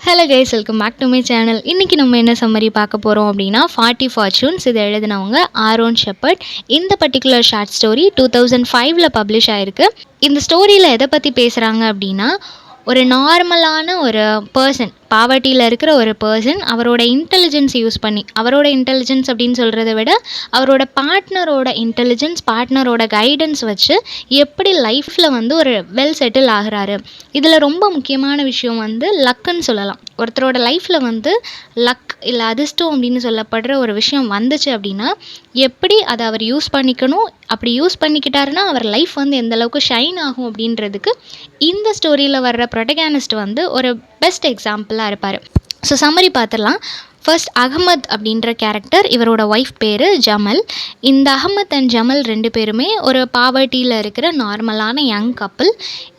Hello guys, welcome back to my channel. இன்றைக்கி நம்ம என்ன சம்மரி பார்க்க போகிறோம் அப்படின்னா 40 ஃபார்ச்சூன்ஸ். இதை எழுதினவங்க ஆரோன் ஷெப்பர்ட். இந்த பர்டிகுலர் ஷார்ட் ஸ்டோரி 2005 பப்ளிஷ் ஆகிருக்கு. இந்த ஸ்டோரியில் எதை பற்றி பேசுகிறாங்க அப்படின்னா, ஒரு நார்மலான ஒரு பர்சன், பாவர்ட்டியில் இருக்கிற ஒரு பர்சன் அவரோட இன்டெலிஜென்ஸ் யூஸ் பண்ணி, அவரோட இன்டெலிஜென்ஸ் அப்படின்னு சொல்கிறத விட அவரோட பார்ட்னரோட இன்டெலிஜென்ஸ், பார்ட்னரோட கைடன்ஸ் வச்சு எப்படி லைஃப்பில் வந்து ஒரு வெல் செட்டில் ஆகிறாரு. இதில் ரொம்ப முக்கியமான விஷயம் வந்து லக்குன்னு சொல்லலாம். ஒருத்தரோட லைஃப்பில் வந்து லக் இல்லை அதிர்ஷ்டம் அப்படின்னு சொல்லப்படுற ஒரு விஷயம் வந்துச்சு அப்படின்னா எப்படி அதை அவர் யூஸ் பண்ணிக்கணும், அப்படி யூஸ் பண்ணிக்கிட்டாருன்னா அவர் லைஃப் வந்து எந்தளவுக்கு ஷைன் ஆகும் அப்படின்றதுக்கு இந்த ஸ்டோரியில் வர்ற ப்ரொட்டகானிஸ்ட் வந்து ஒரு பெஸ்ட் எக்ஸாம்பிளாக இருப்பார். ஸோ சம்மரி பார்த்துடலாம். ஃபர்ஸ்ட் அகமத் அப்படின்ற கேரக்டர், இவரோட ஒய்ஃப் பேர் ஜமல். இந்த அகமத் அண்ட் ஜமல் ரெண்டு பேருமே ஒரு பாவர்ட்டியில் இருக்கிற நார்மலான யங் கப்பிள்.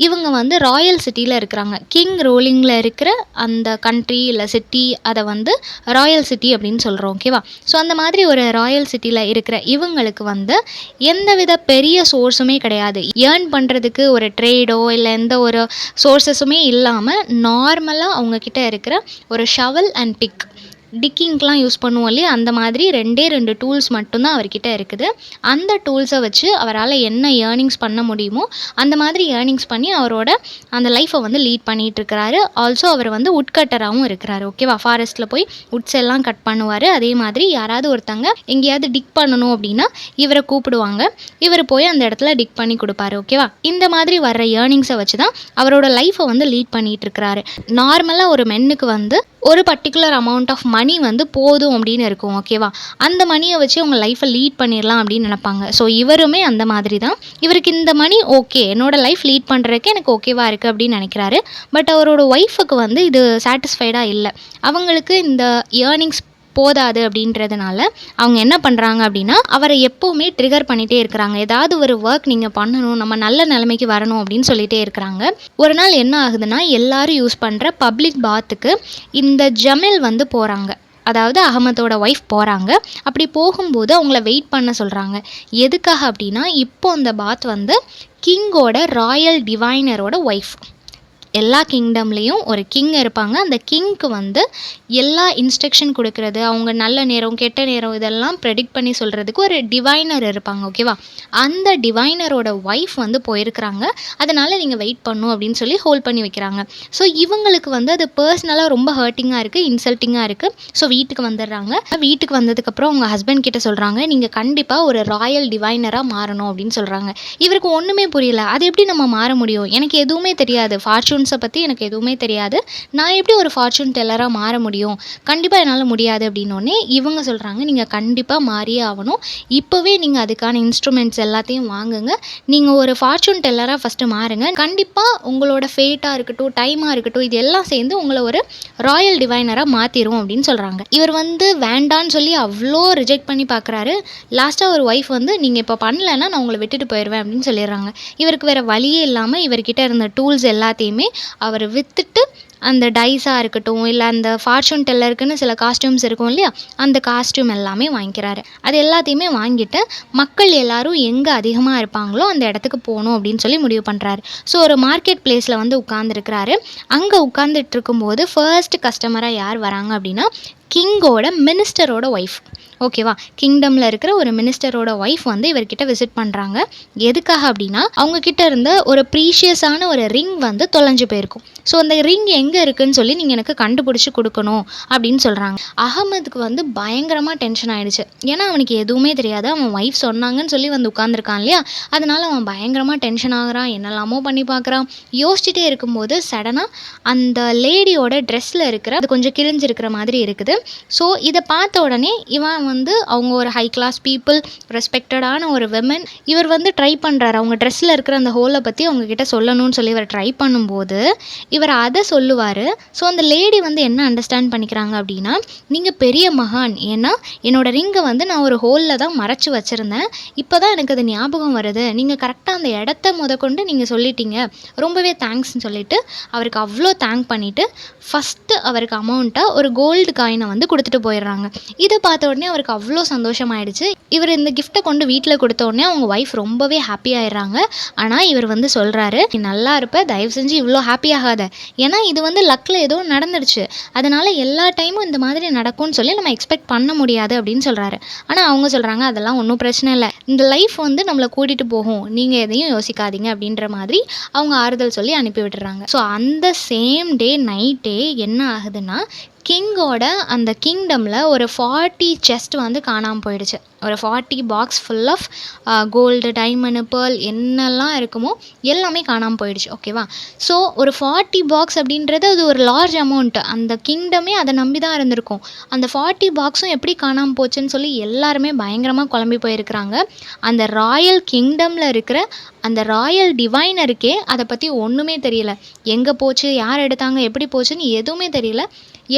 இவங்க வந்து ராயல் சிட்டியில் இருக்கிறாங்க. கிங் ரோலிங்கில் இருக்கிற அந்த கண்ட்ரி இல்லை சிட்டி, அதை வந்து ராயல் சிட்டி அப்படின்னு சொல்கிறோம். ஓகேவா? ஸோ அந்த மாதிரி ஒரு ராயல் சிட்டியில் இருக்கிற இவங்களுக்கு வந்து எந்தவித பெரிய சோர்ஸுமே கிடையாது. ஏர்ன் பண்ணுறதுக்கு ஒரு ட்ரேடோ இல்லை எந்த ஒரு சோர்ஸஸுமே இல்லாமல் நார்மலாக அவங்கக்கிட்ட இருக்கிற ஒரு ஷவல் அண்ட் பிக், டிக்கிங்க்கெலாம் யூஸ் பண்ணுவோம் இல்லையா, அந்த மாதிரி ரெண்டு டூல்ஸ் மட்டும்தான் அவர்கிட்ட இருக்குது. அந்த டூல்ஸை வச்சு அவரால் என்ன ஏர்னிங்ஸ் பண்ண முடியுமோ அந்த மாதிரி ஏர்னிங்ஸ் பண்ணி அவரோட அந்த லைஃப்பை வந்து லீட் பண்ணிகிட்ருக்கிறாரு. ஆல்சோ அவர் வந்து உட்கட்டராகவும் இருக்கிறாரு. ஓகேவா? ஃபாரஸ்ட்டில் போய் உட்ஸ் எல்லாம் கட் பண்ணுவார். அதே மாதிரி யாராவது ஒருத்தங்க எங்கேயாவது டிக் பண்ணணும் அப்படின்னா இவரை கூப்பிடுவாங்க. இவர் போய் அந்த இடத்துல டிக் பண்ணி கொடுப்பாரு. ஓகேவா? இந்த மாதிரி வர்ற ஏர்னிங்ஸை வச்சு தான் அவரோட லைஃப்பை வந்து லீட் பண்ணிகிட்ருக்கிறாரு. நார்மலாக ஒரு மென்னுக்கு வந்து ஒரு பர்டிகுலர் அமௌண்ட் ஆஃப் மணி வந்து போதும் அப்படின்னு இருக்கும். ஓகேவா? அந்த மணியை வச்சு அவங்க லைஃப்பை லீட் பண்ணிடலாம் அப்படின்னு நினைப்பாங்க. ஸோ இவருமே அந்த மாதிரி தான். இவருக்கு இந்த மணி ஓகே, என்னோடய லைஃப் லீட் பண்ணுறதுக்கு எனக்கு ஓகேவா இருக்குது அப்படின்னு நினைக்கிறாரு. பட் அவரோட ஒய்ஃபுக்கு வந்து இது சாட்டிஸ்ஃபைடாக இல்லை. அவங்களுக்கு இந்த ஏர்னிங்ஸ் போதாது அப்படின்றதுனால அவங்க என்ன பண்ணுறாங்க அப்படின்னா அவரை எப்போவுமே ட்ரிகர் பண்ணிகிட்டே இருக்கிறாங்க. ஏதாவது ஒரு ஒர்க் நீங்கள் பண்ணணும், நம்ம நல்ல நிலைமைக்கு வரணும் அப்படின்னு சொல்லிகிட்டே இருக்கிறாங்க. ஒரு நாள் என்ன ஆகுதுன்னா, எல்லாரும் யூஸ் பண்ணுற பப்ளிக் பாத்துக்கு இந்த ஜமில் வந்து போகிறாங்க. அதாவது அகமதோட ஒய்ஃப் போகிறாங்க. அப்படி போகும்போது அவங்கள வெயிட் பண்ண சொல்கிறாங்க. எதுக்காக அப்படின்னா, இப்போ அந்த பாத் வந்து கிங்கோட ராயல் டிவைனரோட ஒய்ஃப். எல்லா கிங்டம்லேயும் ஒரு கிங் இருப்பாங்க. அந்த கிங்க்கு வந்து எல்லா இன்ஸ்ட்ரக்ஷன் கொடுக்கறது, அவங்க நல்ல நேரம் கெட்ட நேரம் இதெல்லாம் ப்ரெடிக்ட் பண்ணி சொல்கிறதுக்கு ஒரு டிவைனர் இருப்பாங்க. ஓகேவா? அந்த டிவைனரோட ஒய்ஃப் வந்து போயிருக்கிறாங்க. அதனால் நீங்கள் வெயிட் பண்ணும் அப்படின்னு சொல்லி ஹோல்ட் பண்ணி வைக்கிறாங்க. ஸோ இவங்களுக்கு வந்து அது பர்சனலாக ரொம்ப ஹர்ட்டிங்காக இருக்குது, இன்சல்ட்டிங்காக இருக்குது. ஸோ வீட்டுக்கு வந்துடுறாங்க. வீட்டுக்கு வந்ததுக்கப்புறம் அவங்க ஹஸ்பண்ட் கிட்ட சொல்கிறாங்க, நீங்கள் கண்டிப்பாக ஒரு ராயல் டிவைனராக மாறணும் அப்படின்னு சொல்கிறாங்க. இவருக்கு ஒன்றுமே புரியல. அது எப்படி நம்ம மாற முடியும்? எனக்கு எதுவுமே தெரியாது, ஃபார்ச்சூன்ஸை பற்றி எனக்கு எதுவுமே தெரியாது, நான் எப்படி ஒரு ஃபார்ச்சூன் டெல்லராக மாற முடியும்? கண்டிப்பாக என்னால் முடியாது அப்படின்னோடனே இவங்க சொல்கிறாங்க, நீங்கள் கண்டிப்பாக மாறியே ஆகணும். இப்போவே நீங்கள் அதுக்கான இன்ஸ்ட்ருமெண்ட்ஸ் எல்லாத்தையும் வாங்குங்க. நீங்கள் ஒரு ஃபார்ச்சூன் டெல்லராக ஃபஸ்ட்டு மாறுங்க. கண்டிப்பாக உங்களோட ஃபேட்டாக இருக்கட்டும், டைமாக இருக்கட்டும், இது எல்லாம் சேர்ந்து உங்களை ஒரு ராயல் டிவைனராக மாற்றிடும் அப்படின்னு சொல்கிறாங்க. இவர் வந்து வேண்டான்னு சொல்லி அவ்வளோ ரிஜெக்ட் பண்ணி பார்க்குறாரு. லாஸ்ட்டாக ஒரு ஒய்ஃப் வந்து நீங்கள் இப்போ பண்ணலைன்னா நான் உங்களை விட்டுட்டு போயிடுவேன் அப்படின்னு சொல்லிடுறாங்க. இவருக்கு வேறு வழியே இல்லாமல் இவர்கிட்ட இருந்த டூல்ஸ் எல்லாத்தையுமே அவர் விற்றுட்டு அந்த டைஸாக இருக்கட்டும், இல்லை அந்த ஃபார்ச்சூன் டெல்லருக்குன்னு சில காஸ்டியூம்ஸ் இருக்கும் இல்லையா, அந்த காஸ்டியூம் எல்லாமே வாங்கிக்கிறாரு. அது எல்லாத்தையுமே வாங்கிட்டு மக்கள் எல்லாரும் எங்கே அதிகமாக இருப்பாங்களோ அந்த இடத்துக்கு போகணும் அப்படின்னு சொல்லி முடிவு பண்ணுறாரு. ஸோ ஒரு மார்க்கெட் பிளேஸில் வந்து உட்காந்துருக்கிறாரு. அங்கே உட்காந்துட்டு இருக்கும்போது ஃபர்ஸ்ட் கஸ்டமராக யார் வராங்க அப்படின்னா, கிங்கோட மினிஸ்டரோட ஒய்ஃப். ஓகேவா? கிங்டமில் இருக்கிற ஒரு மினிஸ்டரோட ஒய்ஃப் வந்து இவர்கிட்ட விசிட் பண்ணுறாங்க. எதுக்காக அப்படின்னா, அவங்கக்கிட்ட இருந்த ஒரு ப்ரீஷியஸான ஒரு ரிங் வந்து தொலைஞ்சு போயிருக்கும். ஸோ அந்த ரிங் எங்கே இருக்குதுன்னு சொல்லி நீங்கள் எனக்கு கண்டுபிடிச்சி கொடுக்கணும் அப்படின்னு சொல்கிறாங்க. அகமதுக்கு வந்து பயங்கரமாக டென்ஷன் ஆகிடுச்சு. ஏன்னா அவனுக்கு எதுவுமே தெரியாது. அவன் ஒய்ஃப் சொன்னாங்கன்னு சொல்லி வந்து உட்காந்துருக்கான் இல்லையா, அதனால் அவன் பயங்கரமாக டென்ஷன் ஆகுறான். என்னெல்லாமோ பண்ணி பார்க்குறான். யோசிச்சுட்டே இருக்கும்போது சடனாக அந்த லேடியோட ட்ரெஸ்ஸில் இருக்கிற அது கொஞ்சம் கிழிஞ்சிருக்கிற மாதிரி இருக்குது. ஸோ இதை பார்த்த உடனே இவன் வந்து அவங்க ஒரு ஹை கிளாஸ் பீப்புள், ரெஸ்பெக்டடான ஒரு விமன். இவர் வந்து ட்ரை பண்ணுறாரு அவங்க ட்ரெஸ்ஸில் இருக்கிற அந்த ஹோலை பற்றி அவங்கக்கிட்ட சொல்லணும்னு சொல்லி இவர் ட்ரை பண்ணும்போது இவர் அதை சொல்லுவார். ஸோ அந்த லேடி வந்து என்ன அண்டர்ஸ்டாண்ட் பண்ணிக்கிறாங்க அப்படின்னா, நீங்கள் பெரிய மகான், ஏன்னா என்னோடய ரிங்கை வந்து நான் ஒரு ஹோலில் தான் மறைச்சி வச்சுருந்தேன், இப்போ தான் எனக்கு அது ஞாபகம் வருது, நீங்கள் கரெக்டாக அந்த இடத்த முதற்கொண்டு நீங்கள் சொல்லிட்டீங்க, ரொம்பவே தேங்க்ஸ்ன்னு சொல்லிவிட்டு அவருக்கு அவ்வளோ தேங்க் பண்ணிவிட்டு ஃபஸ்ட்டு அவருக்கு அமௌண்ட்டாக ஒரு கோல்டு காயின் கிஃப்டினை வந்து கொடுத்துட்டு போயிடுறாங்க. இதை பார்த்த உடனே அவருக்கு அவ்வளோ சந்தோஷமாயிடுச்சு. இவர் இந்த கிஃப்ட்டை கொண்டு வீட்டில் கொடுத்த உடனே அவங்க ஒய்ஃப் ரொம்பவே ஹாப்பி ஆயிடுறாங்க. ஆனால் இவர் வந்து சொல்கிறாரு, நீ நல்லா இருப்ப, தயவு செஞ்சு இவ்வளோ ஹாப்பி ஆகாத, ஏன்னா இது வந்து லக்கில் ஏதோ நடந்துடுச்சு, அதனால எல்லா டைமும் இந்த மாதிரி நடக்கும்னு சொல்லி நம்ம எக்ஸ்பெக்ட் பண்ண முடியாது அப்படின்னு சொல்கிறாரு. ஆனால் அவங்க சொல்கிறாங்க, அதெல்லாம் ஒன்றும் பிரச்சனை இல்லை, இந்த லைஃப் வந்து நம்மளை கூட்டிகிட்டு போகும், நீங்கள் எதையும் யோசிக்காதீங்க அப்படின்ற மாதிரி அவங்க ஆறுதல் சொல்லி அனுப்பி விட்டுறாங்க. ஸோ அந்த சேம் டே நைட்டே என்ன ஆகுதுன்னா, கிங்கோட அந்த கிங்டமில் ஒரு 40 செஸ்ட் வந்து காணாமல் போயிடுச்சு. ஒரு 40 box full of gold, diamond, pearl என்னெல்லாம் இருக்குமோ எல்லாமே காணாமல் போயிடுச்சு. ஓகேவா? ஸோ ஒரு 40 பாக்ஸ் அப்படின்றது அது ஒரு லார்ஜ் அமௌண்ட். அந்த கிங்டமே அதை நம்பி தான் இருந்திருக்கும். அந்த 40 பாக்ஸும் எப்படி காணாமல் போச்சுன்னு சொல்லி எல்லாருமே பயங்கரமாக குழம்பி போயிருக்கிறாங்க. அந்த ராயல் கிங்டமில் இருக்கிற அந்த ராயல் டிவைனருக்கே அதை பற்றி ஒன்றுமே தெரியல. எங்கே போச்சு, யார் எடுத்தாங்க, எப்படி போச்சுன்னு எதுவுமே தெரியல.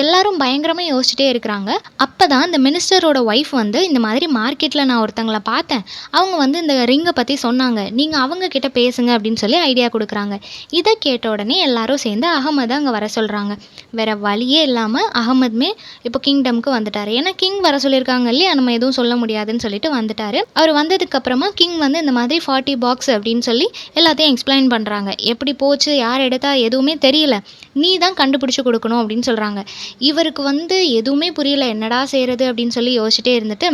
எல்லாரும் பயங்கரமாக யோசிச்சுட்டே இருக்கிறாங்க. அப்போ தான் இந்த மினிஸ்டரோட ஒய்ஃப் வந்து, இந்த மாதிரி மார்க்கெட்டில் நான் ஒருத்தங்களை பார்த்தேன், அவங்க வந்து இந்த ரிங்கை பற்றி சொன்னாங்க, நீங்கள் அவங்க கிட்ட பேசுங்க அப்படின்னு சொல்லி ஐடியா கொடுக்குறாங்க. இதை கேட்ட உடனே எல்லாரும் சேர்ந்து அகமதை அங்கே வர சொல்கிறாங்க. வேறு வழியே இல்லாமல் அகமதுமே இப்போ கிங்டம்க்கு வந்துட்டார். ஏன்னா கிங் வர சொல்லியிருக்காங்க இல்லையா, நம்ம எதுவும் சொல்ல முடியாதுன்னு சொல்லிட்டு வந்துட்டார். அவர் வந்ததுக்கப்புறமா கிங் வந்து இந்த மாதிரி 40 பாக்ஸ் அப்படின்னு சொல்லி எல்லாத்தையும் எக்ஸ்பிளைன் பண்ணுறாங்க. எப்படி போச்சு, யார் எடுத்தா எதுவுமே தெரியல, நீ தான் கண்டுபிடிச்சி கொடுக்கணும் அப்படின்னு சொல்கிறாங்க. இவருக்கு வந்து எதுவுமே புரியல, என்னடா செய்கிறது அப்படின்னு சொல்லி யோசிச்சுட்டே இருந்துட்டு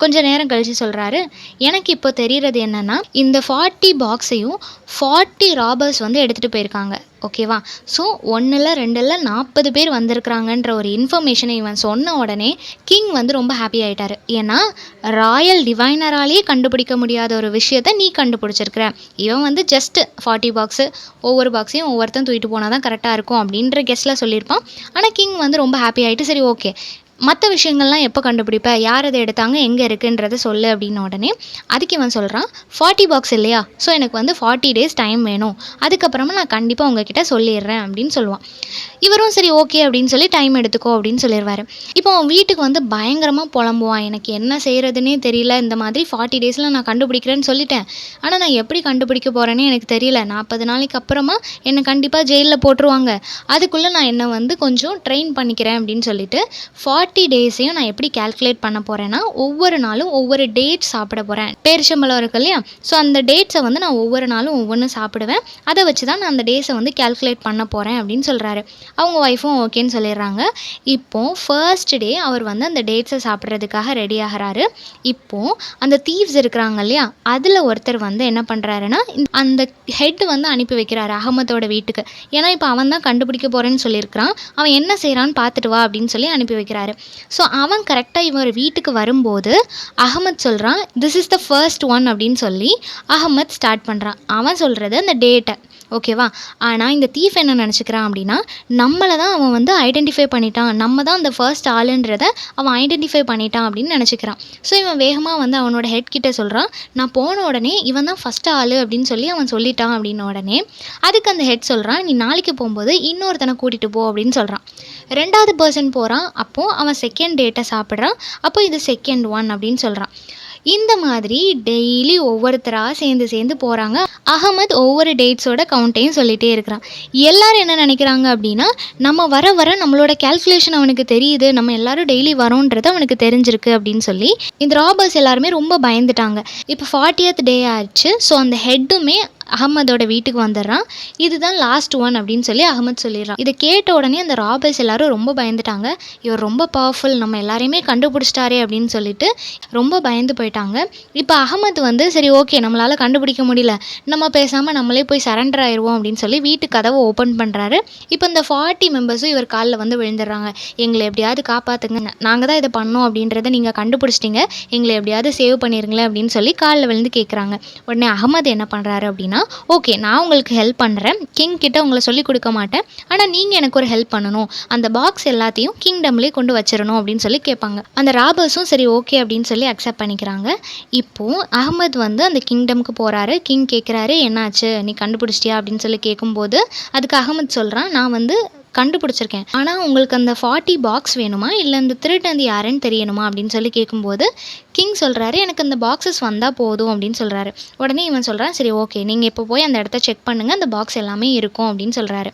கொஞ்ச நேரம் கழித்து சொல்கிறாரு, எனக்கு இப்போ தெரிகிறது என்னென்னா, இந்த 40 பாக்ஸையும் 40 ராபர்ஸ் வந்து எடுத்துகிட்டு போயிருக்காங்க. ஓகேவா? ஸோ 1 இல்லை 2 இல்லை 40 பேர் வந்திருக்கிறாங்கன்ற ஒரு இன்ஃபர்மேஷனை இவன் சொன்ன உடனே கிங் வந்து ரொம்ப ஹாப்பி ஆகிட்டார். ஏன்னா ராயல் டிவைனராலேயே கண்டுபிடிக்க முடியாத ஒரு விஷயத்தை நீ கண்டுபிடிச்சிருக்கிற. இவன் வந்து ஜஸ்ட்டு 40 பாக்ஸு, ஒவ்வொரு பாக்ஸையும் ஒவ்வொருத்தன் தூக்கிட்டு போனால் தான் கரெக்டாக இருக்கும் அப்படின்ற கெஸ்ட்டில் சொல்லியிருப்பான். ஆனால் கிங் வந்து ரொம்ப ஹாப்பி ஆகிட்டு, சரி ஓகே, மற்ற விஷயங்கள்லாம் எப்போ கண்டுபிடிப்ப, யார் அதை எடுத்தாங்க, எங்கே இருக்குன்றதை சொல்லு அப்படின்னு உடனே அதுக்கு இவன் சொல்கிறான், 40 பாக்ஸ் இல்லையா, ஸோ எனக்கு வந்து 40 டேஸ் டைம் வேணும், அதுக்கப்புறமா நான் கண்டிப்பாக உங்ககிட்ட சொல்லிடுறேன் அப்படின்னு சொல்லுவான். இவரும் சரி ஓகே அப்படின்னு சொல்லி டைம் எடுத்துக்கோ அப்படின்னு சொல்லிடுவார். இப்போ அவன் வீட்டுக்கு வந்து பயங்கரமாக புலம்புவான், எனக்கு என்ன செய்கிறதுனே தெரியல, இந்த மாதிரி 40 டேஸில் நான் கண்டுபிடிக்கிறேன்னு சொல்லிட்டேன், ஆனால் நான் எப்படி கண்டுபிடிக்க போகிறேன்னே எனக்கு தெரியல, 40 நாளைக்கு அப்புறமா என்னை கண்டிப்பாக ஜெயிலில் போட்டுருவாங்க, அதுக்குள்ளே நான் என்னை வந்து கொஞ்சம் ட்ரெயின் பண்ணிக்கிறேன் அப்படின்னு சொல்லிட்டு 40 டேஸையும் நான் எப்படி கால்குலேட் பண்ண போகிறேன்னா, ஒவ்வொரு நாளும் ஒவ்வொரு டேட் சாப்பிட போகிறேன். பேரிச்சம்பழம் இருக்கு இல்லையா, ஸோ அந்த டேட்ஸை வந்து நான் ஒவ்வொரு நாளும் ஒவ்வொன்று சாப்பிடுவேன், அதை வச்சு தான் நான் அந்த டேஸை வந்து கால்குலேட் பண்ண போகிறேன் அப்படின்னு சொல்கிறாரு. அவங்க ஒய்ஃபும் ஓகேன்னு சொல்லிடுறாங்க. இப்போது ஃபர்ஸ்ட் டே அவர் வந்து அந்த டேட்ஸை சாப்பிட்றதுக்காக ரெடி ஆகிறாரு. இப்போது அந்த தீவ்ஸ் இருக்கிறாங்க இல்லையா, அதில் ஒருத்தர் வந்து என்ன பண்ணுறாருன்னா, அந்த ஹெட் வந்து அனுப்பி வைக்கிறாரு அகமதோட வீட்டுக்கு. ஏன்னா இப்போ அவன் தான் கண்டுபிடிக்க போகிறேன்னு சொல்லியிருக்கிறான், அவன் என்ன செய்கிறான்னு பார்த்துட்டு வா அப்படின்னு சொல்லி அனுப்பி வைக்கிறாரு. ஸோ அவன் கரெக்டாக இவர் வீட்டுக்கு வரும்போது அகமத் சொல்கிறான், this is the first one அப்படின்னு சொல்லி அகமத் ஸ்டார்ட் பண்ணுறான். அவன் சொல்கிறது அந்த டேட்டை. ஓகேவா? ஆனால் இந்த தீஃப் என்ன நினச்சிக்கிறான் அப்படின்னா, நம்மளை தான் அவன் வந்து ஐடென்டிஃபை பண்ணிட்டான், நம்ம தான் அந்த ஃபர்ஸ்ட் ஆளுன்றதை அவன் ஐடென்டிஃபை பண்ணிட்டான் அப்படின்னு நினச்சிக்கிறான். ஸோ இவன் வேகமாக வந்து அவனோட ஹெட் கிட்ட சொல்கிறான், நான் போன உடனே இவன் தான் ஃபஸ்ட் ஆள் அப்படின்னு சொல்லி அவன் சொல்லிட்டான் அப்படின்னு உடனே அதுக்கு அந்த ஹெட் சொல்கிறான், நீ நாளைக்கு போகும்போது இன்னொருத்தனை கூட்டிகிட்டு போ அப்படின்னு சொல்கிறான். 2வது பர்சன் போகிறான், அப்போது அவன் செகண்ட் டேட்டை சாப்பிட்றான், அப்போ இது செகண்ட் ஒன் அப்படின்னு சொல்கிறான். இந்த மாதிரி டெய்லி ஒவ்வொருத்தராக சேர்ந்து போகிறாங்க. அகமத் ஒவ்வொரு டேட்ஸோட கவுண்ட்டையும் சொல்லிகிட்டே இருக்கிறான். எல்லாரும் என்ன நினைக்கிறாங்க அப்படின்னா, நம்ம வர நம்மளோட கேல்குலேஷன் அவனுக்கு தெரியுது, நம்ம எல்லாரும் டெய்லி வரோன்றது அவனுக்கு தெரிஞ்சிருக்கு அப்படின்னு சொல்லி இந்த ராபர்ஸ் எல்லாருமே ரொம்ப பயந்துட்டாங்க. இப்போ 40th டே ஆயிடுச்சு. ஸோ அந்த ஹெட்டுமே அகமதோட வீட்டுக்கு வந்துடுறான். இதுதான் லாஸ்ட் ஒன் அப்படின்னு சொல்லி அகமத் சொல்லிடுறான். இதை கேட்ட உடனே அந்த ராபர்ஸ் எல்லாரும் ரொம்ப பயந்துட்டாங்க. இவர் ரொம்ப பவர்ஃபுல், நம்ம எல்லாரையுமே கண்டுபிடிச்சிட்டாரே அப்படின்னு சொல்லிட்டு ரொம்ப பயந்து போயிட்டாங்க. இப்போ அகமத் வந்து சரி ஓகே, நம்மளால் கண்டுபிடிக்க முடியல, நம்ம பேசாமல் நம்மளே போய் சரண்டர் ஆயிடுவோம் அப்படின்னு சொல்லி வீட்டு கதவை ஓப்பன் பண்ணுறாரு. இப்போ இந்த 40 மெம்பர்ஸும் இவர் காலில் வந்து விழுந்துடுறாங்க. எங்களை எப்படியாவது காப்பாற்றுங்க, நாங்கள் தான் இதை பண்ணோம் அப்படின்றத நீங்கள் கண்டுபிடிச்சிட்டிங்க, எங்களை எப்படியாவது சேவ் பண்ணிடுங்களேன் அப்படின்னு சொல்லி காலில் விழுந்து கேட்குறாங்க. உடனே அகமத் என்ன பண்ணுறாரு அப்படின்னா, ஓகே நான் உங்களுக்கு ஹெல்ப் பண்ணுறேன், கிங் கிட்ட உங்களை சொல்லி கொடுக்க மாட்டேன், ஆனால் நீங்கள் எனக்கு ஒரு ஹெல்ப் பண்ணணும், அந்த பாக்ஸ் எல்லாத்தையும் கிங்டம்லேயே கொண்டு வச்சிடணும் அப்படின்னு சொல்லி கேட்பாங்க. அந்த ராபர்ஸும் சரி ஓகே அப்படின்னு சொல்லி அக்செப்ட் பண்ணிக்கிறாங்க. இப்போது அகமத் வந்து அந்த கிங்டம்க்கு போகிறாரு. கிங் கேட்குறாரு, என்னாச்சு, நீ கண்டுபிடிச்சிட்டியா அப்படின்னு சொல்லி கேட்கும்போது அதுக்கு அகமத் சொல்கிறான், நான் வந்து கண்டுபிடிச்சிருக்கேன். ஆனால் உங்களுக்கு அந்த 40 பாக்ஸ் வேணுமா, இல்லை இந்த திருடந்து யாருன்னு தெரியணுமா அப்படின்னு சொல்லி கேட்கும்போது கிங் சொல்கிறாரு, எனக்கு அந்த பாக்ஸஸ் வந்தால் போதும் அப்படின்னு சொல்கிறாரு. உடனே இவன் சொல்கிறான், சரி ஓகே, நீங்கள் இப்போ போய் அந்த இடத்த செக் பண்ணுங்கள், அந்த பாக்ஸ் எல்லாமே இருக்கும் அப்படின்னு சொல்கிறாரு.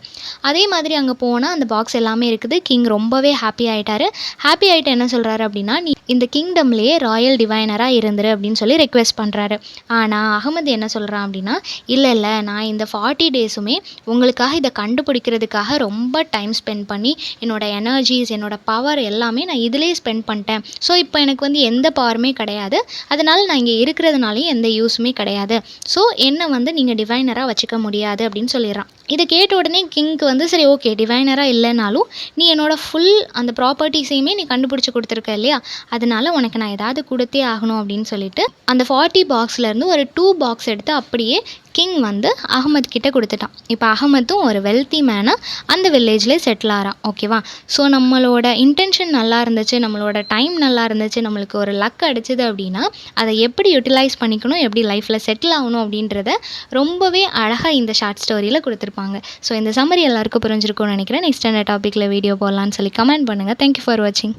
அதே மாதிரி அங்கே போனால் அந்த பாக்ஸ் எல்லாமே இருக்குது. கிங் ரொம்பவே ஹாப்பி ஆகிட்டாரு. ஹாப்பி ஆகிட்டு என்ன சொல்கிறாரு அப்படின்னா, நீ இந்த கிங்டம்லேயே ராயல் டிவைனராக இருந்துரு அப்படின்னு சொல்லி ரெக்வெஸ்ட் பண்ணுறாரு. ஆனால் அகமது என்ன சொல்கிறான் அப்படின்னா, இல்லை நான் இந்த 40 டேஸுமே உங்களுக்காக இதை கண்டுபிடிக்கிறதுக்காக ரொம்ப டைம் ஸ்பெண்ட் பண்ணி என்னோடய எனர்ஜிஸ், என்னோடய பவர் எல்லாமே நான் இதிலே ஸ்பெண்ட் பண்ணிட்டேன். ஸோ இப்போ எனக்கு வந்து எந்த பவருமே கிடையாது. அதனால் நான் இங்கே இருக்கிறதுனாலையும் எந்த யூஸுமே கிடையாது. ஸோ என்னை வந்து நீங்கள் டிவைனராக வச்சுக்க முடியாது அப்படின்னு சொல்லிடுறான். இதை கேட்ட உடனே கிங்க்கு வந்து சரி ஓகே, டிவைனராக இல்லைனாலும் நீ என்னோடய ஃபுல் அந்த ப்ராப்பர்ட்டிஸையுமே நீ கண்டுபிடிச்சி கொடுத்துருக்க இல்லையா, அதனால உனக்கு நான் ஏதாவது கொடுத்தே ஆகணும் அப்படின்னு சொல்லிட்டு அந்த 40 பாக்ஸ்லேருந்து ஒரு 2 பாக்ஸ் எடுத்து அப்படியே கிங் வந்து அகமது கிட்ட கொடுத்துட்டான். இப்போ அகமதும் ஒரு வெல்த்தி மேனாக அந்த வில்லேஜ்லேயே செட்டில் ஆகிறான். ஓகேவா? ஸோ நம்மளோட இன்டென்ஷன் நல்லா இருந்துச்சு, நம்மளோட டைம் நல்லா இருந்துச்சு, நம்மளுக்கு ஒரு லக் அடிச்சுது அப்படின்னா அதை எப்படி யூட்டிலைஸ் பண்ணிக்கணும், எப்படி லைஃப்பில் செட்டில் ஆகணும் அப்படின்றத ரொம்பவே அழகாக இந்த ஷார்ட் ஸ்டோரியில் கொடுத்துருப்பாங்க. ஸோ இந்த சம்மரி எல்லாருக்கும் புரிஞ்சிருக்கும்னு நினைக்கிறேன். நெக்ஸ்ட் அந்த டாப்பிக்கில் வீடியோ போடலான்னு சொல்லி கமெண்ட் பண்ணுங்கள். தேங்க்யூ ஃபார் வாட்சிங்.